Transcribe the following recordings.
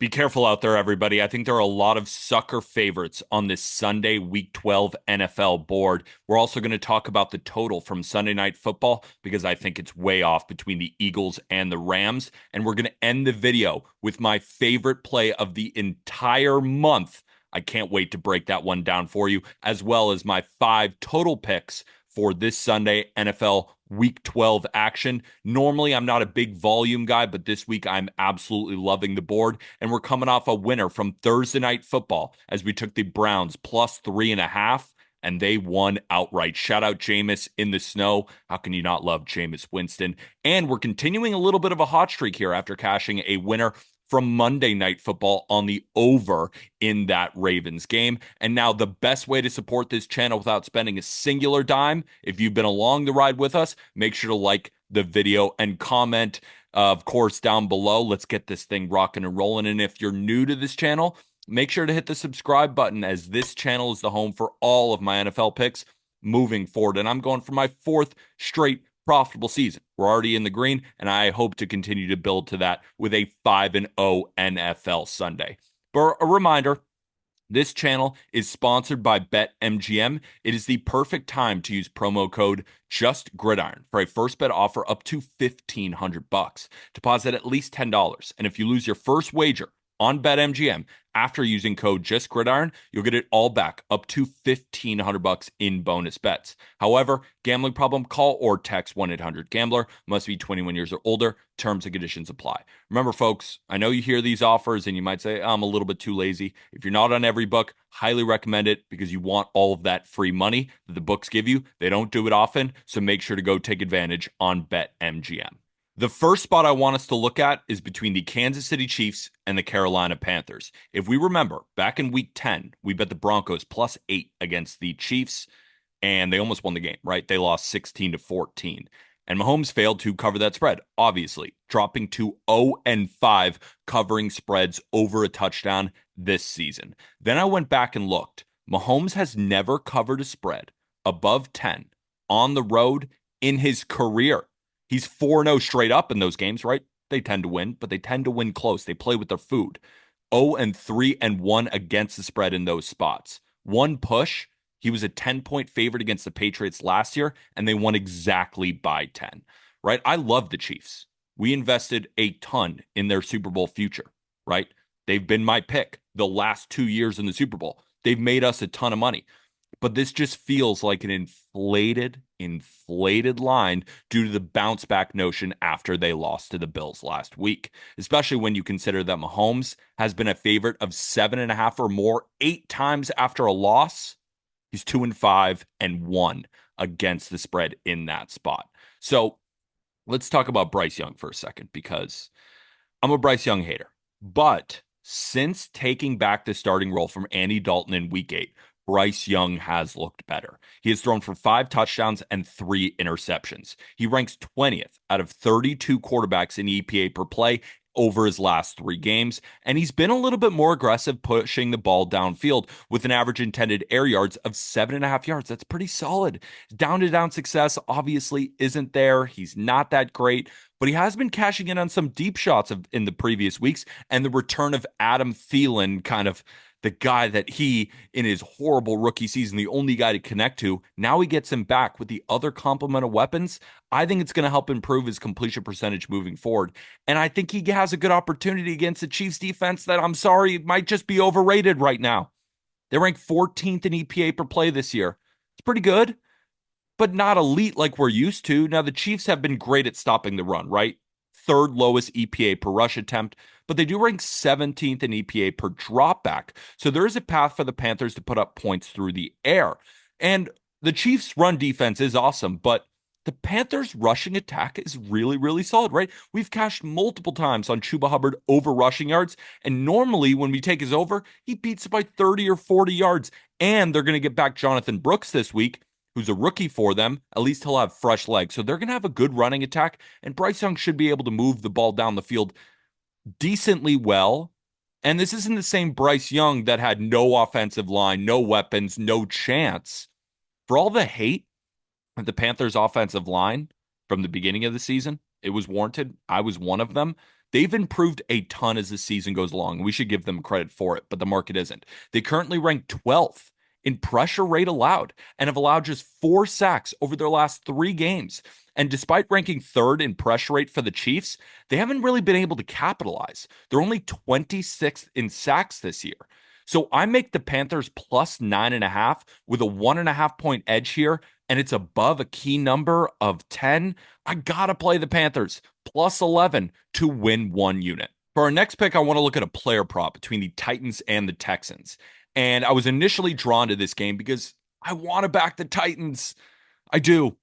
Be careful out there, everybody. I think there are a lot of sucker favorites on this Sunday, Week 12 NFL board. We're also going to talk about the total from Sunday Night Football because I think it's way off between the Eagles and the Rams. And we're going to end the video with my favorite play of the entire month. I can't wait to break that one down for you, as well as my 5 total picks for this Sunday NFL Week 12 action. Normally, I'm not a big volume guy, but this week I'm absolutely loving the board. And we're coming off a winner from Thursday Night Football as we took the Browns plus 3.5, and they won outright. Shout out Jameis in the snow. How can you not love Jameis Winston? And we're continuing a little bit of a hot streak here after cashing a winner from Monday Night Football on the over in that Ravens game. And now the best way to support this channel without spending a singular dime, if you've been along the ride with us, make sure to like the video and comment, of course, down below. Let's get this thing rocking and rolling. And if you're new to this channel, make sure to hit the subscribe button, as this channel is the home for all of my NFL picks moving forward. And I'm going for my 4th straight profitable season. We're already in the green, and I hope to continue to build to that with a 5-0 NFL Sunday. But a reminder, this channel is sponsored by BetMGM. It is the perfect time to use promo code JustGridiron for a first bet offer up to $1,500. Deposit at least $10. And if you lose your first wager on BetMGM after using code JustGridiron, you'll get it all back up to $1,500 in bonus bets. However, gambling problem, call or text 1-800-GAMBLER. Must be 21 years or older. Terms and conditions apply. Remember, folks, I know you hear these offers and you might say, I'm a little bit too lazy. If you're not on every book, highly recommend it because you want all of that free money that the books give you. They don't do it often, so make sure to go take advantage on BetMGM. The first spot I want us to look at is between the Kansas City Chiefs and the Carolina Panthers. If we remember, back in week 10, we bet the Broncos plus 8 against the Chiefs, and they almost won the game, right? They lost 16-14. And Mahomes failed to cover that spread, obviously, dropping to 0-5 covering spreads over a touchdown this season. Then I went back and looked. Mahomes has never covered a spread above 10 on the road in his career. He's 4-0 straight up in those games, right? They tend to win, but they tend to win close. They play with their food. 0-3-1 against the spread in those spots. One push, he was a 10-point favorite against the Patriots last year, and they won exactly by 10, right? I love the Chiefs. We invested a ton in their Super Bowl future, right? They've been my pick the last 2 years in the Super Bowl. They've made us a ton of money. But this just feels like an inflated line due to the bounce back notion after they lost to the Bills last week, especially when you consider that Mahomes has been a favorite of 7.5 or more 8 times after a loss. He's 2-5 and 1 against the spread in that spot. So let's talk about Bryce Young for a second, because I'm a Bryce Young hater. But since taking back the starting role from Andy Dalton in week 8, Bryce Young has looked better. He has thrown for 5 touchdowns and 3 interceptions. He ranks 20th out of 32 quarterbacks in EPA per play over his last 3 games, and he's been a little bit more aggressive pushing the ball downfield with an average intended air yards of 7.5 yards. That's pretty solid. Down-to-down success obviously isn't there. He's not that great, but he has been cashing in on some deep shots in the previous weeks, and the return of Adam Thielen, kind of the guy that he, in his horrible rookie season, the only guy to connect to, now he gets him back with the other complement of weapons. I think it's going to help improve his completion percentage moving forward. And I think he has a good opportunity against the Chiefs defense that, I'm sorry, might just be overrated right now. They rank 14th in EPA per play this year. It's pretty good, but not elite like we're used to. Now, the Chiefs have been great at stopping the run, right? 3rd lowest EPA per rush attempt, but they do rank 17th in EPA per dropback. So there is a path for the Panthers to put up points through the air. And the Chiefs' run defense is awesome, but the Panthers' rushing attack is really, really solid, right? We've cashed multiple times on Chuba Hubbard over rushing yards, and normally when we take his over, he beats it by 30 or 40 yards. And they're going to get back Jonathan Brooks this week, who's a rookie for them. At least he'll have fresh legs. So they're going to have a good running attack, and Bryce Young should be able to move the ball down the field decently well. And this isn't the same Bryce Young that had no offensive line, no weapons, no chance. For all the hate of the Panthers' offensive line from the beginning of the season, it was warranted. I was one of them. They've improved a ton as the season goes along. We should give them credit for it, but the market isn't. They currently rank 12th in pressure rate allowed and have allowed just 4 sacks over their last 3 games. And despite ranking third in pressure rate for the Chiefs, they haven't really been able to capitalize. They're only 26th in sacks this year. So I make the Panthers plus 9.5 with a 1.5 point edge here, and it's above a key number of 10. I gotta play the Panthers plus 11 to win 1 unit. For our next pick, I want to look at a player prop between the Titans and the Texans. And I was initially drawn to this game because I want to back the Titans. I do.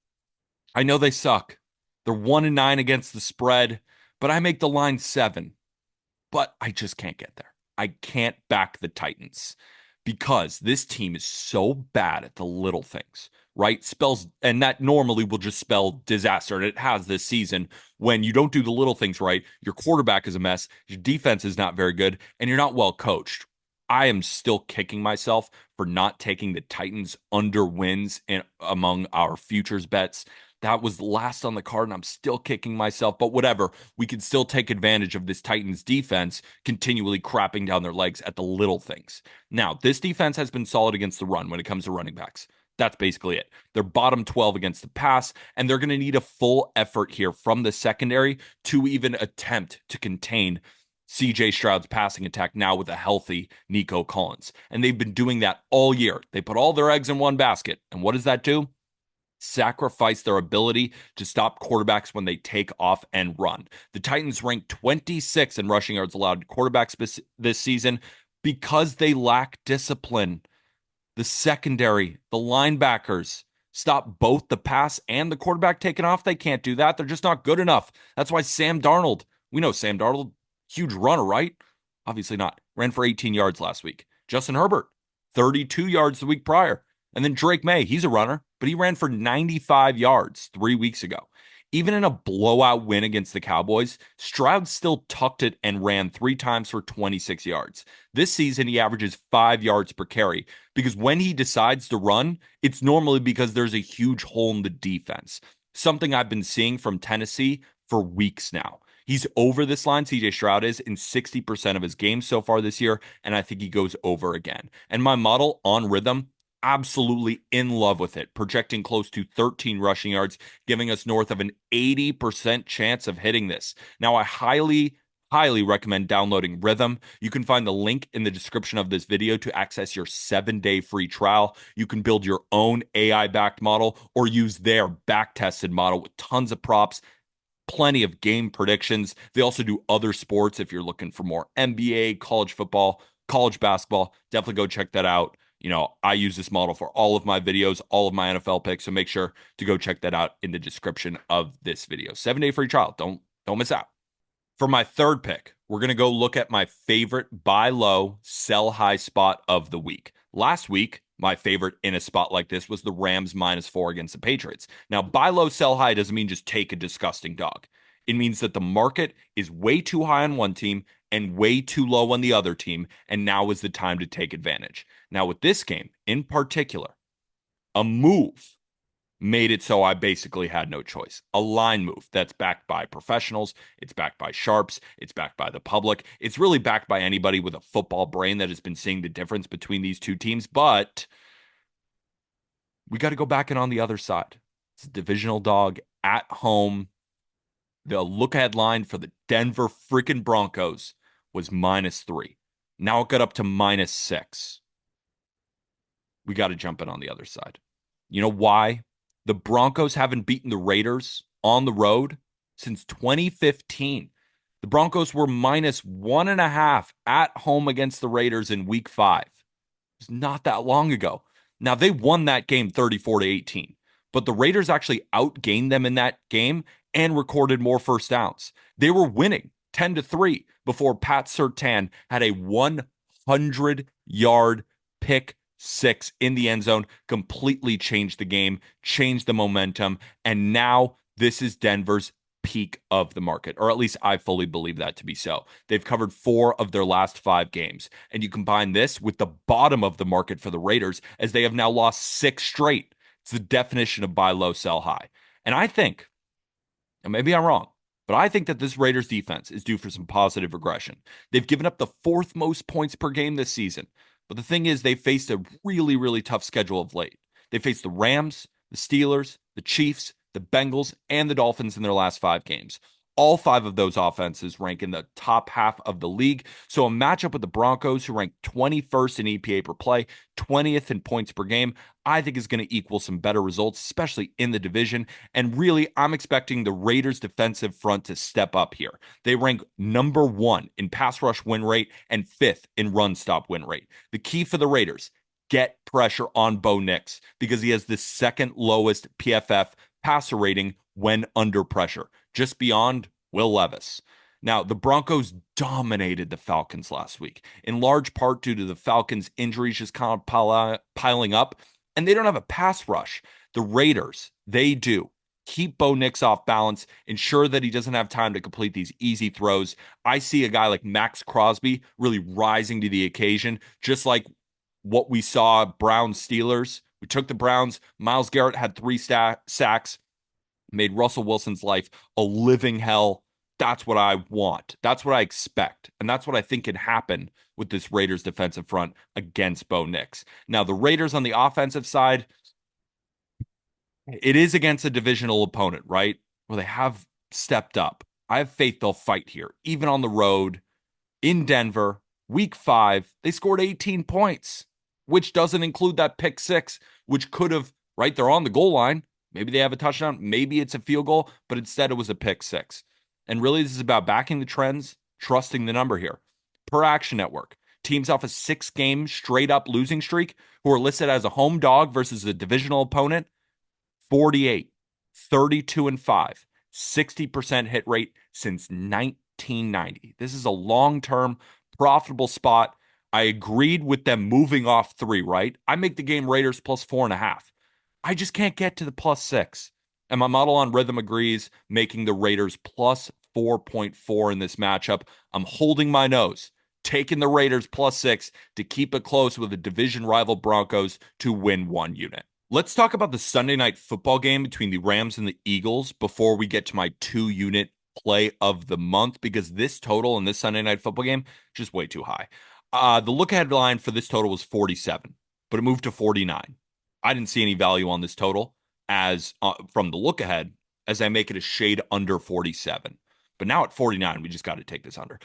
I know they suck. They're 1-9 against the spread, but I make the line 7. But I just can't get there. I can't back the Titans because this team is so bad at the little things, right? Spells, and that normally will just spell disaster. And it has this season when you don't do the little things right. Your quarterback is a mess. Your defense is not very good, and you're not well coached. I am still kicking myself for not taking the Titans under wins among our futures bets. That was last on the card, and I'm still kicking myself. But whatever, we can still take advantage of this Titans defense continually crapping down their legs at the little things. Now, this defense has been solid against the run when it comes to running backs. That's basically it. They're bottom 12 against the pass, and they're going to need a full effort here from the secondary to even attempt to contain CJ Stroud's passing attack now with a healthy Nico Collins. And they've been doing that all year. They put all their eggs in one basket. And what does that do? Sacrifice their ability to stop quarterbacks when they take off and run. The Titans rank 26 in rushing yards allowed to quarterbacks this season because they lack discipline. The secondary, the linebackers stop both the pass and the quarterback taking off. They can't do that. They're just not good enough. That's why Sam Darnold, we know Sam Darnold, huge runner, right? Obviously not. Ran for 18 yards last week. Justin Herbert, 32 yards the week prior. And then Drake May, he's a runner, but he ran for 95 yards 3 weeks ago. Even in a blowout win against the Cowboys, Stroud still tucked it and ran 3 times for 26 yards. This season, he averages 5 yards per carry because when he decides to run, it's normally because there's a huge hole in the defense. Something I've been seeing from Tennessee for weeks now. He's over this line, CJ Stroud is, in 60% of his games so far this year, and I think he goes over again. And my model on Rithmm, absolutely in love with it, projecting close to 13 rushing yards, giving us north of an 80% chance of hitting this. Now, I highly recommend downloading Rithmm. You can find the link in the description of this video to access your 7-day free trial. You can build your own AI-backed model or use their back-tested model with tons of props, plenty of game predictions. They also do other sports if you're looking for more NBA, college football, college basketball. Definitely go check that out. You know, I use this model for all of my videos, all of my NFL picks, so make sure to go check that out in the description of this video. 7-day free trial. Don't miss out. For my third pick, we're going to go look at my favorite buy low, sell high spot of the week. Last week, my favorite in a spot like this was the Rams -4 against the Patriots. Now, buy low, sell high doesn't mean just take a disgusting dog. It means that the market is way too high on one team and way too low on the other team, and now is the time to take advantage. Now, with this game in particular, a move made it so I basically had no choice. A line move that's backed by professionals, it's backed by sharps, it's backed by the public. It's really backed by anybody with a football brain that has been seeing the difference between these two teams, but we got to go back and on the other side. It's a divisional dog at home. The look-ahead line for the Denver freaking Broncos was -3. Now it got up to -6. We got to jump in on the other side. You know why? The Broncos haven't beaten the Raiders on the road since 2015. The Broncos were -1.5 at home against the Raiders in week 5. It's not that long ago. Now, they won that game 34-18, but the Raiders actually outgained them in that game and recorded more first downs. They were winning 10-3 before Pat Surtain had a 100-yard pick 6 in the end zone, completely changed the game, changed the momentum, and now this is Denver's peak of the market, or at least I fully believe that to be so. They've covered 4 of their last 5 games, and you combine this with the bottom of the market for the Raiders as they have now lost 6 straight. It's the definition of buy low, sell high. And I think, and maybe I'm wrong, But I think that this Raiders defense is due for some positive regression. They've given up the fourth most points per game this season. But the thing is, they faced a really, really tough schedule of late. They faced the Rams, the Steelers, the Chiefs, the Bengals, and the Dolphins in their last 5 games. All 5 of those offenses rank in the top half of the league. So a matchup with the Broncos, who rank 21st in EPA per play, 20th in points per game, I think is going to equal some better results, especially in the division. And really, I'm expecting the Raiders' defensive front to step up here. They rank number 1 in pass rush win rate and 5th in run stop win rate. The key for the Raiders, get pressure on Bo Nix because he has the second lowest PFF passer rating when under pressure, just beyond Will Levis. Now, the Broncos dominated the Falcons last week, in large part due to the Falcons' injuries just kind of piling up, and they don't have a pass rush. The Raiders, they do. Keep Bo Nix off balance, ensure that he doesn't have time to complete these easy throws. I see a guy like Max Crosby really rising to the occasion, just like what we saw Browns Steelers. We took the Browns. Myles Garrett had 3 sacks, made Russell Wilson's life a living hell. That's what I want. That's what I expect. And that's what I think can happen with this Raiders defensive front against Bo Nix. Now, the Raiders on the offensive side, it is against a divisional opponent, right? Where they have stepped up. I have faith they'll fight here, even on the road in Denver. Week 5, they scored 18 points, which doesn't include that pick 6, which could have, right? They're on the goal line. Maybe they have a touchdown. Maybe it's a field goal, but instead it was a pick 6. And really, this is about backing the trends, trusting the number here. Per Action Network, teams off a 6-game straight up losing streak who are listed as a home dog versus a divisional opponent, 48, 32 and 5, 60% hit rate since 1990. This is a long-term profitable spot. I agreed with them moving off 3, right? I make the game Raiders plus 4.5. I just can't get to the plus 6. And my model on Rithmm agrees, making the Raiders plus 4.4 in this matchup. I'm holding my nose, taking the Raiders plus 6 to keep it close with the division rival Broncos to win 1 unit. Let's talk about the Sunday night football game between the Rams and the Eagles before we get to my 2-unit play of the month, because this total in this Sunday night football game just way too high. The look-ahead line for this total was 47, but it moved to 49. I didn't see any value on this total as from the look ahead, as I make it a shade under 47. But now at 49, we just got to take this under.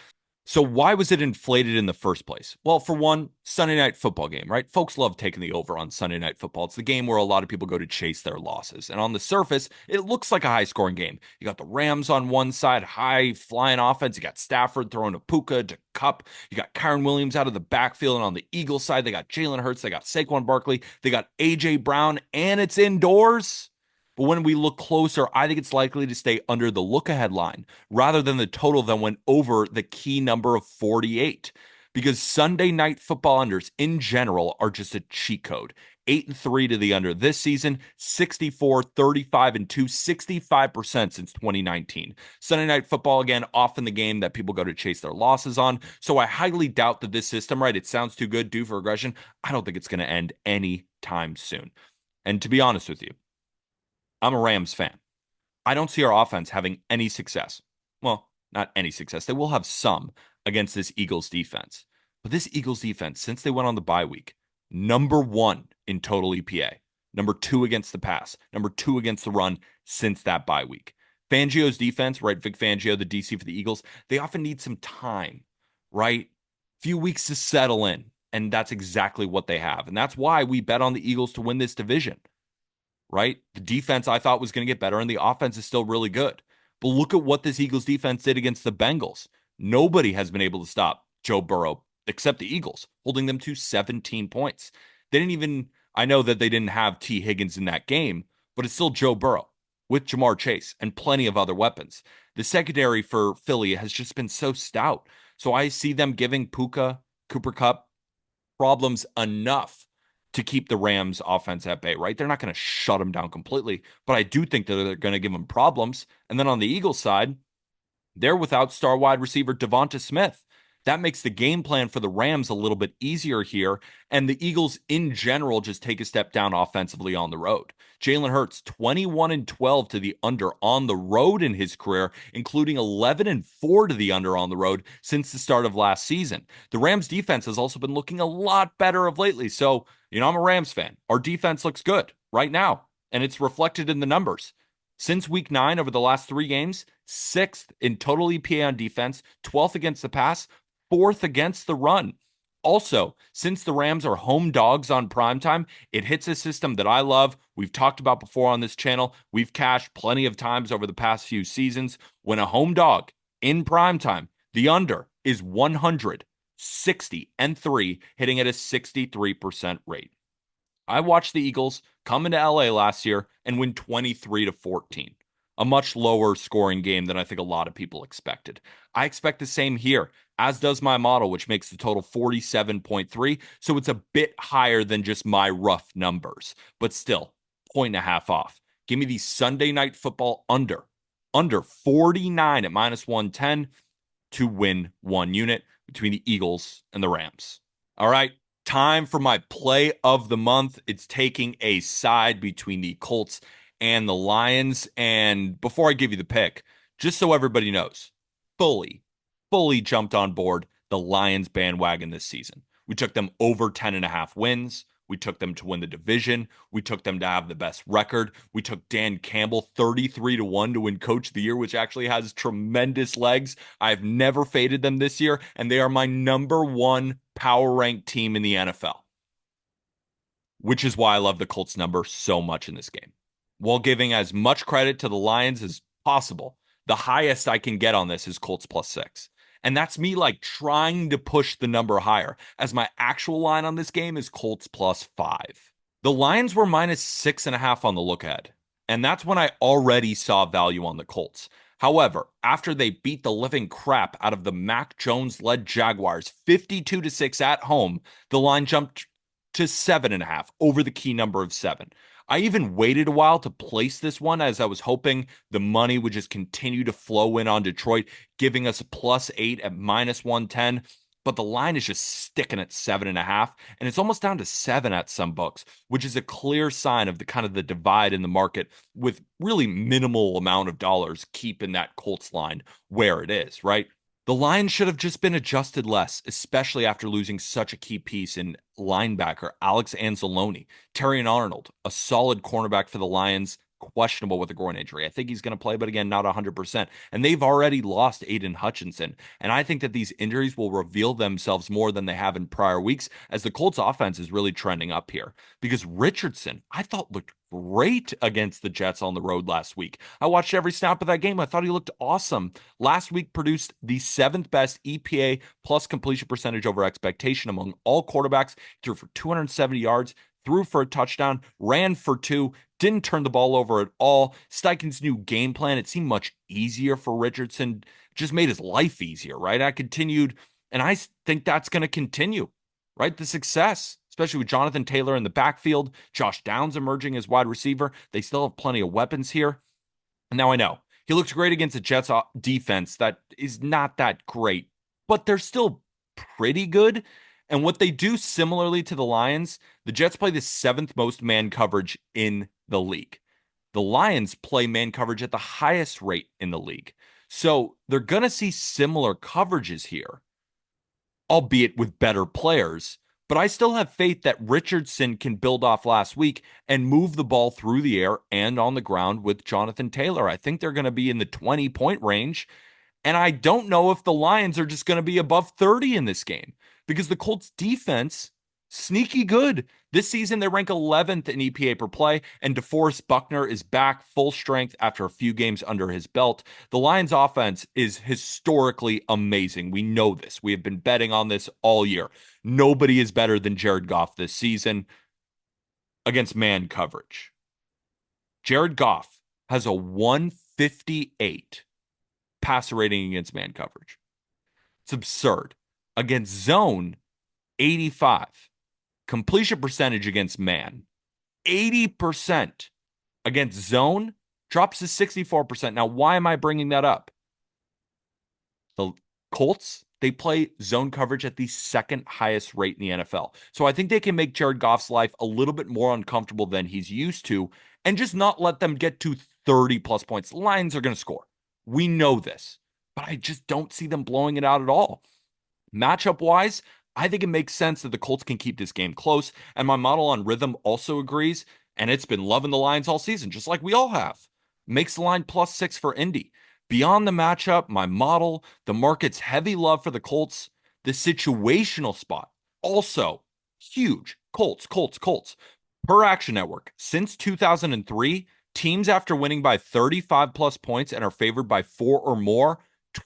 So why was it inflated in the first place? Well, for one, Sunday night football game, right? Folks love taking the over on Sunday night football. It's the game where a lot of people go to chase their losses. And on the surface, it looks like a high-scoring game. You got the Rams on one side, high-flying offense. You got Stafford throwing to Puka, to Kupp. You got Kyren Williams out of the backfield. And on the Eagles side, they got Jalen Hurts. They got Saquon Barkley. They got A.J. Brown. And it's indoors. But when we look closer, I think it's likely to stay under the look-ahead line rather than the total that went over the key number of 48. Because Sunday night football unders in general are just a cheat code. 8-3 to the under this season, 64, 35, and 2, 65% since 2019. Sunday night football, again, often the game that people go to chase their losses on. So I highly doubt that this system, right, it sounds too good, due for regression. I don't think it's going to end anytime soon. And to be honest with you, I'm a Rams fan. I don't see our offense having any success. Well, not any success. They will have some against this Eagles defense. But this Eagles defense, since they went on the bye week, number 1 in total EPA, number 2 against the pass, number 2 against the run since that bye week. Fangio's defense, right? Vic Fangio, the DC for the Eagles, they often need some time, right? Few weeks to settle in. And that's exactly what they have. And that's why we bet on the Eagles to win this division. Right? The defense I thought was going to get better, and the offense is still really good. But look at what this Eagles defense did against the Bengals. Nobody has been able to stop Joe Burrow except the Eagles, holding them to 17 points. They didn't even, I know that they didn't have T. Higgins in that game, but it's still Joe Burrow with Jamar Chase and plenty of other weapons. The secondary for Philly has just been so stout. So I see them giving Puka, Cooper Kupp problems enough to keep the Rams offense at bay, right? They're not going to shut them down completely, but I do think that they're going to give them problems. And then on the Eagles side, they're without star wide receiver Devonta Smith. That makes the game plan for the Rams a little bit easier here. And the Eagles in general just take a step down offensively on the road. Jalen Hurts, 21-12 to the under on the road in his career, including 11-4 to the under on the road since the start of last season. The Rams defense has also been looking a lot better of lately. So, I'm a Rams fan. Our defense looks good right now, and it's reflected in the numbers. Since week 9, over the last 3 games, 6th in total EPA on defense, 12th against the pass, 4th against the run. Also, since the Rams are home dogs on primetime, it hits a system that I love. We've talked about before on this channel. We've cashed plenty of times over the past few seasons. When a home dog in primetime, the under is 160-3, hitting at a 63% rate. I watched the Eagles come into LA last year and win 23-14, a much lower scoring game than I think a lot of people expected. I expect the same here, as does my model, which makes the total 47.3. So it's a bit higher than just my rough numbers, but still, 1.5 off. Give me the Sunday Night Football under 49 at -110 to win 1 unit between the Eagles and the Rams. All right. Time for my play of the month. It's taking a side between the Colts and the Lions. And before I give you the pick, just so everybody knows, fully jumped on board the Lions bandwagon this season. We took them over 10.5 wins. We took them to win the division. We took them to have the best record. We took Dan Campbell 33-1 to win Coach of the Year, which actually has tremendous legs. I've never faded them this year, and they are my number 1 power ranked team in the NFL, which is why I love the Colts number so much in this game. While giving as much credit to the Lions as possible, the highest I can get on this is Colts +6. And that's me trying to push the number higher, as my actual line on this game is Colts +5. The Lions were -6.5 on the look ahead, and that's when I already saw value on the Colts. However, after they beat the living crap out of the Mac Jones-led Jaguars 52-6 at home, the line jumped to 7.5 over the key number of 7. I even waited a while to place this one, as I was hoping the money would just continue to flow in on Detroit, giving us a +8 at -110. But the line is just sticking at 7.5, and it's almost down to 7 at some books, which is a clear sign of the divide in the market, with really minimal amount of dollars keeping that Colts line where it is, right? The line should have just been adjusted less, especially after losing such a key piece in linebacker Alex Anzalone. Terrion Arnold, a solid cornerback for the Lions, questionable with a groin injury. I think he's going to play, but again, not 100%. And they've already lost Aiden Hutchinson. And I think that these injuries will reveal themselves more than they have in prior weeks, as the Colts offense is really trending up here. Because Richardson, I thought, looked great against the Jets on the road last week. I watched every snap of that game. I thought he looked awesome. Last week produced the 7th best EPA plus completion percentage over expectation among all quarterbacks. Threw for 270 yards, threw for a touchdown, ran for 2, didn't turn the ball over at all. Steichen's new game plan, it seemed much easier for Richardson, just made his life easier, right? I continued, and I think that's going to continue, right? The success, especially with Jonathan Taylor in the backfield, Josh Downs emerging as wide receiver. They still have plenty of weapons here. And now I know he looked great against the Jets defense that is not that great, but they're still pretty good. And what they do similarly to the Lions, the Jets play the 7th most man coverage in the league. The Lions play man coverage at the highest rate in the league. So they're going to see similar coverages here, albeit with better players. But I still have faith that Richardson can build off last week and move the ball through the air and on the ground with Jonathan Taylor. I think they're going to be in the 20-point range. And I don't know if the Lions are just going to be above 30 in this game, because the Colts defense, sneaky good. This season, they rank 11th in EPA per play, and DeForest Buckner is back full strength after a few games under his belt. The Lions offense is historically amazing. We know this. We have been betting on this all year. Nobody is better than Jared Goff this season against man coverage. Jared Goff has a 158 passer rating against man coverage. It's absurd. Against zone, 85. Completion percentage against man, 80%. Against zone, drops to 64%. Now, why am I bringing that up? The Colts, they play zone coverage at the second highest rate in the NFL. So I think they can make Jared Goff's life a little bit more uncomfortable than he's used to and just not let them get to 30 plus points. The Lions are going to score. We know this, but I just don't see them blowing it out at all. Matchup wise, I think it makes sense that the Colts can keep this game close. And my model on Rithmm also agrees. And it's been loving the Lions all season, just like we all have. Makes the line +6 for Indy. Beyond the matchup, my model, the market's heavy love for the Colts, the situational spot, also huge. Colts, Colts, Colts. Per Action Network, since 2003, teams after winning by 35 plus points and are favored by 4 or more,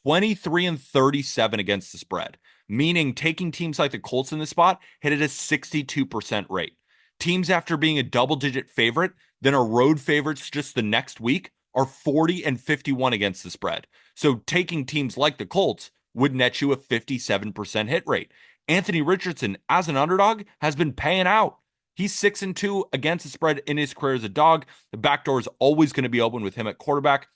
23 and 37 against the spread, meaning taking teams like the Colts in this spot hit at a 62% rate. Teams after being a double-digit favorite, then are road favorites just the next week, are 40 and 51 against the spread. So taking teams like the Colts would net you a 57% hit rate. Anthony Richardson, as an underdog, has been paying out. He's 6-2 against the spread in his career as a dog. The back door is always going to be open with him at quarterback.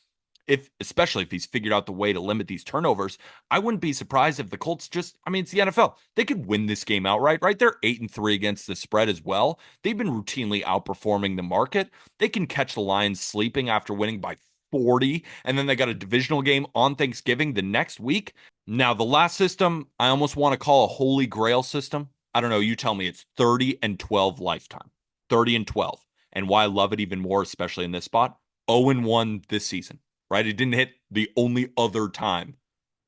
Especially if he's figured out the way to limit these turnovers, I wouldn't be surprised if the Colts it's the NFL. They could win this game outright, right? They're 8-3 against the spread as well. They've been routinely outperforming the market. They can catch the Lions sleeping after winning by 40, and then they got a divisional game on Thanksgiving the next week. Now, the last system, I almost want to call a holy grail system. I don't know, you tell me. It's 30-12 lifetime. 30-12. And why I love it even more, especially in this spot, 0-1 this season. Right? It didn't hit the only other time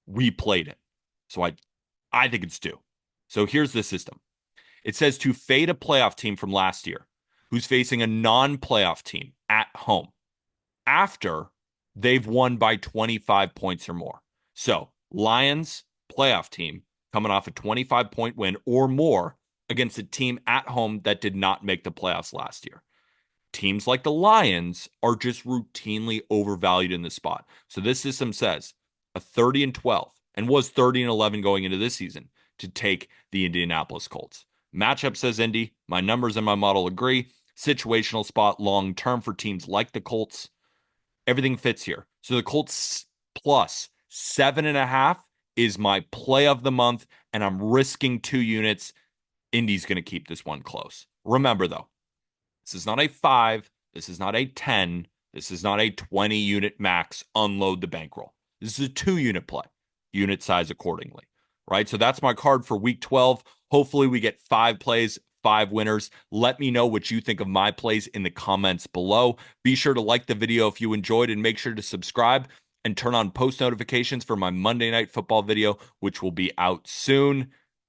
we played it. So I think it's due. So here's the system. It says to fade a playoff team from last year who's facing a non-playoff team at home after they've won by 25 points or more. So Lions playoff team coming off a 25-point win or more against a team at home that did not make the playoffs last year. Teams like the Lions are just routinely overvalued in this spot. So this system says a 30-12 and was 30-11 going into this season to take the Indianapolis Colts. Matchup says Indy. My numbers and my model agree. Situational spot long term for teams like the Colts. Everything fits here. So the Colts plus 7.5 is my play of the month, and I'm risking 2 units. Indy's going to keep this one close. Remember, though, this is not a 5. This is not a 10. This is not a 20 unit max. Unload the bankroll. This is a 2 unit play. Unit size accordingly. Right? So that's my card for week 12. Hopefully we get 5 plays, 5 winners. Let me know what you think of my plays in the comments below. Be sure to like the video if you enjoyed and make sure to subscribe and turn on post notifications for my Monday Night Football video, which will be out soon.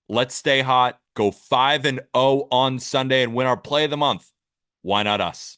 Let's stay hot. Go 5-0 on Sunday and win our play of the month. Why not us?